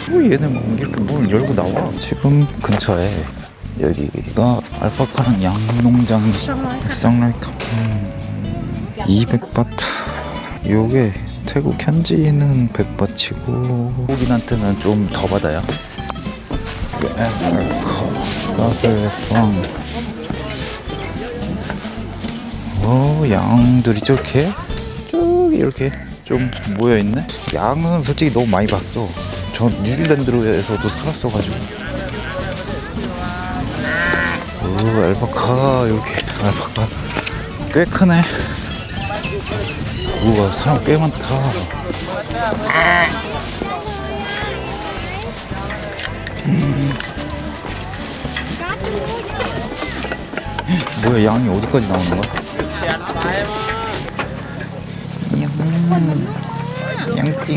얘는 뭐 이렇게 문을 열고 나와. 지금 근처에 여기가 알파카랑 양 농장. 쌍라이카 200바트. 요게 태국 현지는 100바트고 한국인한테는 좀 더 받아요. 양들이 저렇게 쭉 이렇게 좀 모여있네. 양은 솔직히 너무 많이 봤어. 전 뉴질랜드에서도 살았어가지고. 알파카. 여기 알파카 꽤 크네. 우와, 사람 꽤 많다. 뭐야, 양이 어디까지 나오는 거야? 양찡.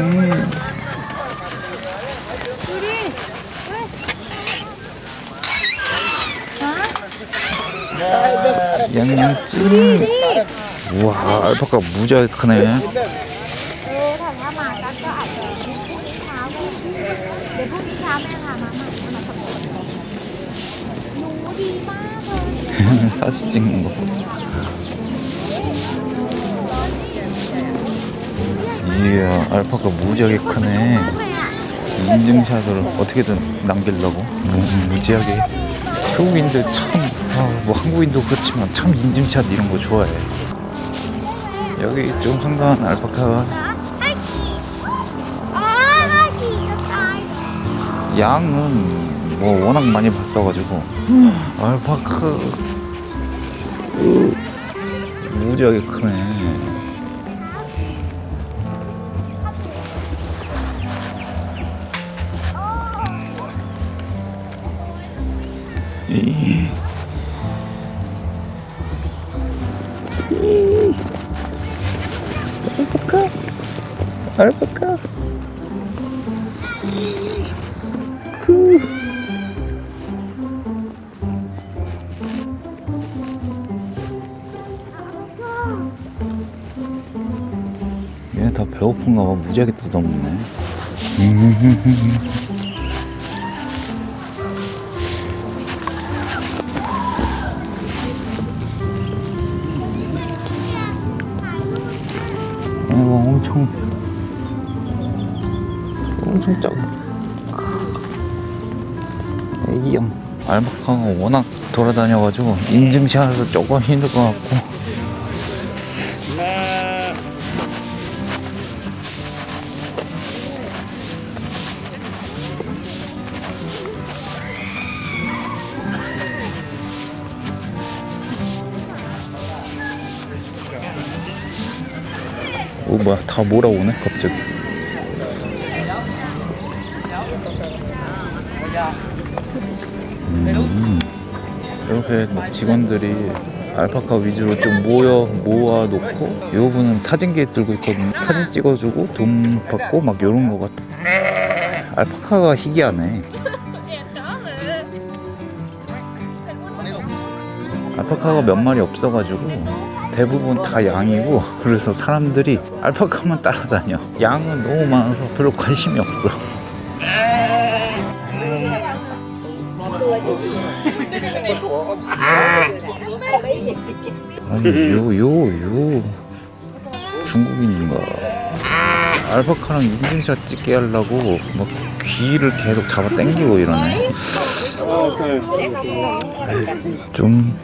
양양찡. 우와, 알파카 무지하게 크네. 사진 찍는 거. 이야, 알파카 무지하게 크네. 인증샷을 어떻게든 남기려고 무지하게. 태국인들 참, 뭐 한국인도 그렇지만 참 인증샷 이런 거 좋아해. 여기 좀 한가한 알파카가. 양은 뭐 워낙 많이 봤어가지고. 알파카 무지하게 크네. 알파카. 얘네 다 배고픈가 봐. 무지하게 뜯어먹네. 엄청 작아. 애기형. 알파카가 워낙 돌아다녀가지고 인증샷은 조금 힘들 것 같고. 뭐야, 다 몰아오네 갑자기. 이렇게 직원들이 알파카 위주로 좀 모아놓고, 요 분은 사진기 들고 있거든요. 사진 찍어주고 돈 받고 막 요런 거 같아. 알파카가 희귀하네. 알파카가 몇 마리 없어가지고 대부분 다 양이고, 그래서 사람들이 알파카만 따라다녀. 양은 너무 많아서 별로 관심이 없어. 아니, 요 중국인인가. 알파카랑 인증샷 찍게 하려고 막 귀를 계속 잡아 당기고 이러네. 좀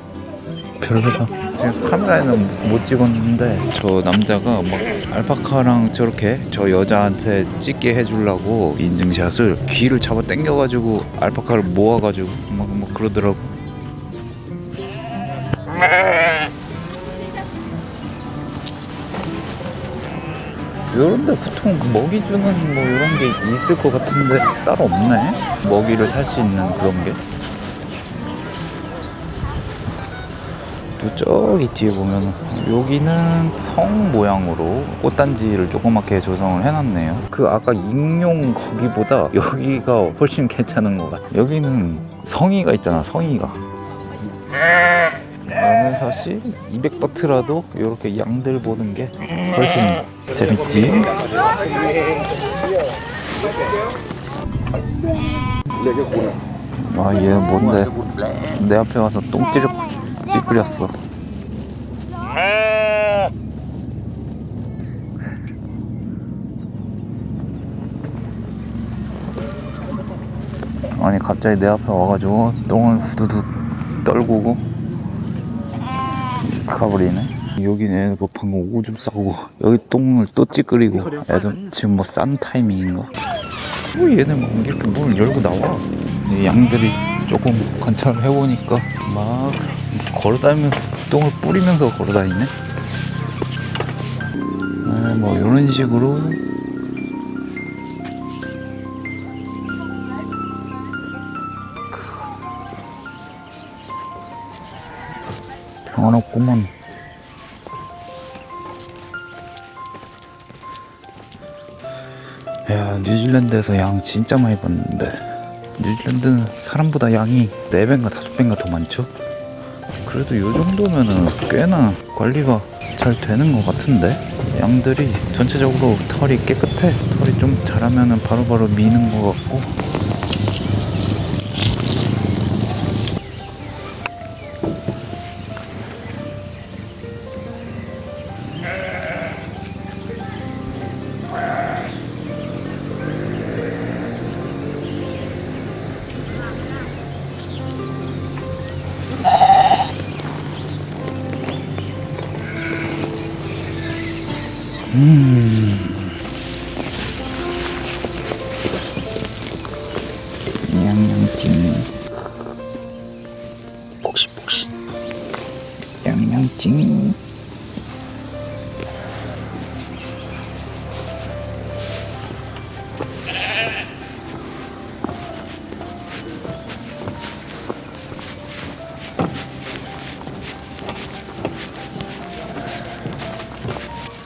별로다. 지금 카메라에는 못 찍었는데 저 남자가 막 알파카랑 저렇게 저 여자한테 찍게 해주려고 인증샷을 귀를 잡아 당겨가지고 알파카를 모아가지고 막 그러더라고. 이런데 보통 먹이 주는 뭐 이런 게 있을 것 같은데 따로 없네. 먹이를 살 수 있는 그런 게. 저기 뒤에 보면 여기는 성 모양으로 꽃단지를 조그맣게 조성을 해놨네요. 그 아까 익룡 거기보다 여기가 훨씬 괜찮은 것 같아. 여기는 성이가 있잖아, 성이가. 나는 사실 200바트라도 이렇게 양들 보는 게 훨씬 재밌지. 아, 얘 뭔데? 내 앞에 와서 똥 찌그렸어. 아니 갑자기 내 앞에 와가지고 똥을 후두둑 떨구고 가버리네. 여기 애가 방금 오줌 싸고 여기 똥을 또 찌그리고 애들 지금 뭐 싼 타이밍인가? 왜 얘네 막 이렇게 문을 열고 나와? 이 양들이 조금 관찰을 해보니까 막 걸어다니면서 똥을 뿌리면서 걸어다니네. 네, 뭐 이런 식으로 평안없구먼. 야, 뉴질랜드에서 양 진짜 많이 봤는데 뉴질랜드는 사람보다 양이 4배인가 5배인가 더 많죠? 그래도 요 정도면은 꽤나 관리가 잘 되는 것 같은데? 양들이 전체적으로 털이 깨끗해. 털이 좀 자라면은 바로바로 미는 것 같고. 양양찡 복시복시 양양찡.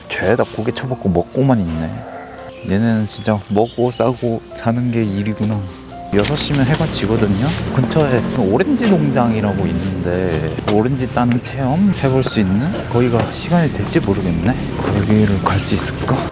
죄다 고개 쳐먹고 먹고만 있네. 얘네는 진짜 먹고 싸고 사는 게 일이구나. 6시면 해가 지거든요. 근처에 오렌지 농장이라고 있는데 오렌지 따는 체험 해볼 수 있는 거기가 시간이 될지 모르겠네. 거기를 갈 수 있을까?